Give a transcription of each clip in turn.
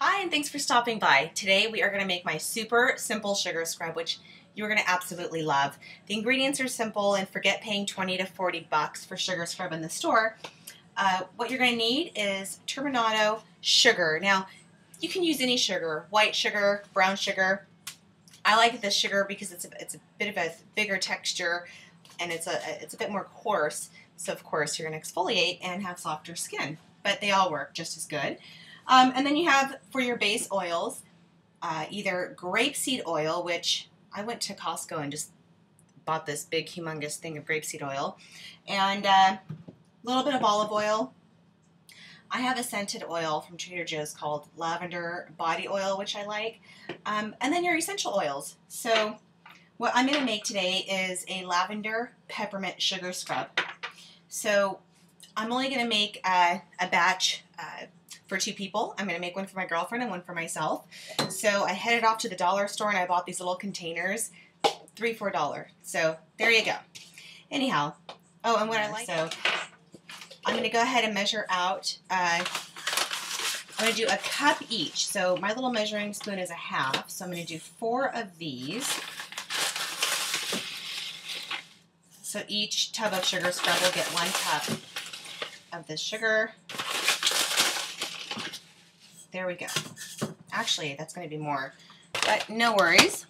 Hi, and thanks for stopping by. Today we are going to make my super simple sugar scrub, which you're going to absolutely love. The ingredients are simple, and forget paying 20 to 40 bucks for sugar scrub in the store. What you're going to need is turbinado sugar. Now, you can use any sugar, white sugar, brown sugar. I like this sugar because it's a bit of a bigger texture, and it's a bit more coarse. So of course you're going to exfoliate and have softer skin, but they all work just as good. And then you have, for your base oils, either grapeseed oil, which I went to Costco and just bought this big humongous thing of grapeseed oil, and a little bit of olive oil. I have a scented oil from Trader Joe's called lavender body oil, which I like, and then your essential oils. So what I'm going to make today is a lavender peppermint sugar scrub. So I'm only going to make a batch for 2 people. I'm going to make one for my girlfriend and one for myself. So I headed off to the dollar store and I bought these little containers, $3 for $1. So there you go. Anyhow, oh, and what I like, so I'm going to go ahead and measure out. I'm going to do a cup each. So my little measuring spoon is a half. So I'm going to do 4 of these. So each tub of sugar scrub will get 1 cup of the sugar. There we go. Actually, that's going to be more, but no worries.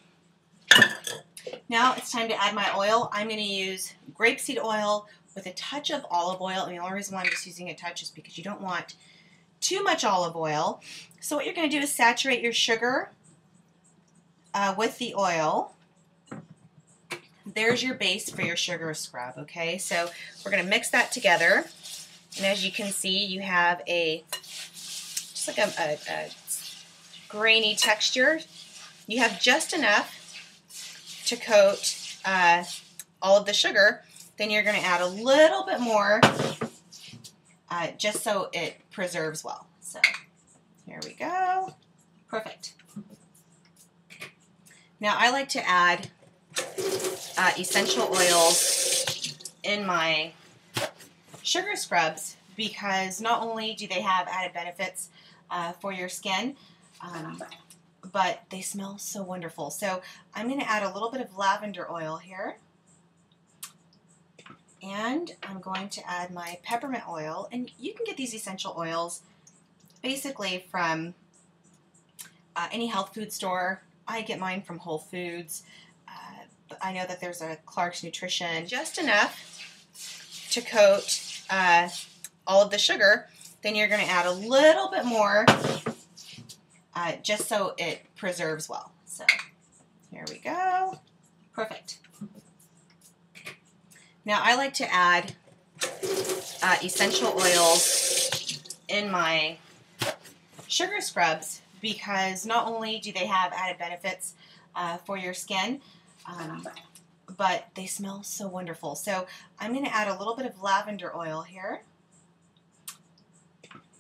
Now it's time to add my oil. I'm going to use grapeseed oil with a touch of olive oil, and the only reason why I'm just using a touch is because you don't want too much olive oil. So what you're going to do is saturate your sugar with the oil. There's your base for your sugar scrub, okay? So we're going to mix that together, and as you can see, you have just like a grainy texture. You have just enough to coat all of the sugar. Then you're going to add a little bit more just so it preserves well. So here we go. Perfect. Now I like to add essential oils in my sugar scrubs because not only do they have added benefits for your skin, but they smell so wonderful. So I'm going to add a little bit of lavender oil here, and I'm going to add my peppermint oil, and you can get these essential oils basically from any health food store. I get mine from Whole Foods. I know that there's a Clark's Nutrition. Just enough to coat all of the sugar. Then you're going to add a little bit more just so it preserves well. So here we go. Perfect. Now I like to add essential oils in my sugar scrubs because not only do they have added benefits for your skin, but they smell so wonderful. So I'm going to add a little bit of lavender oil here,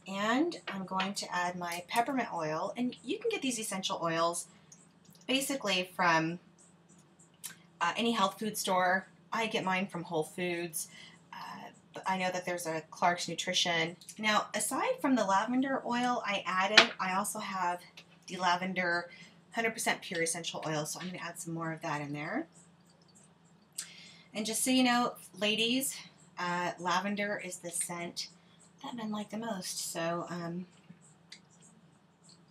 and I'm going to add my peppermint oil, and you can get these essential oils basically from any health food store. I get mine from Whole Foods. I know that there's a Clark's Nutrition. Now, aside from the lavender oil I also have the lavender 100% pure essential oil, so I'm going to add some more of that in there. And just so you know, ladies, lavender is the scent that men like the most. So,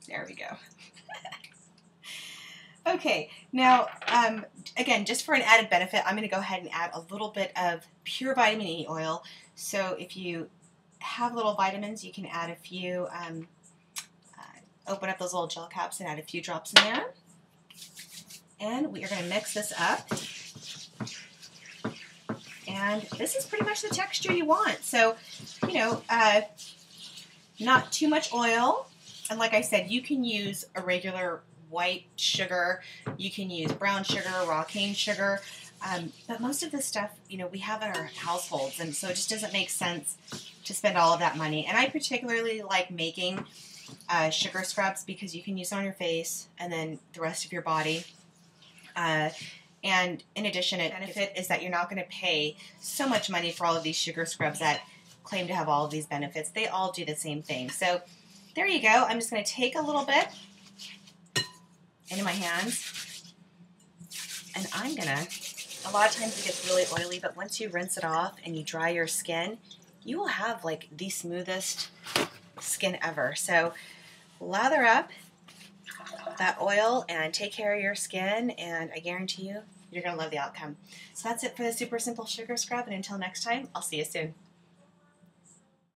there we go. Okay, now, again, just for an added benefit, I'm going to go ahead and add a little bit of pure vitamin E oil. So if you have little vitamins, you can add a few, open up those little gel caps and add a few drops in there. And we are going to mix this up. And this is pretty much the texture you want. So, you know, not too much oil. And like I said, you can use a regular white sugar, you can use brown sugar, raw cane sugar, but most of this stuff, you know, we have in our households, and so it just doesn't make sense to spend all of that money. And I particularly like making sugar scrubs because you can use it on your face and then the rest of your body. And in addition, the benefit is that you're not going to pay so much money for all of these sugar scrubs that claim to have all of these benefits. They all do the same thing. So there you go. I'm just going to take a little bit into my hands, and I'm going to, a lot of times it gets really oily, but once you rinse it off and you dry your skin, you will have like the smoothest skin ever. So lather up that oil and take care of your skin, and I guarantee you, you're going to love the outcome. So that's it for the super simple sugar scrub, and until next time, I'll see you soon.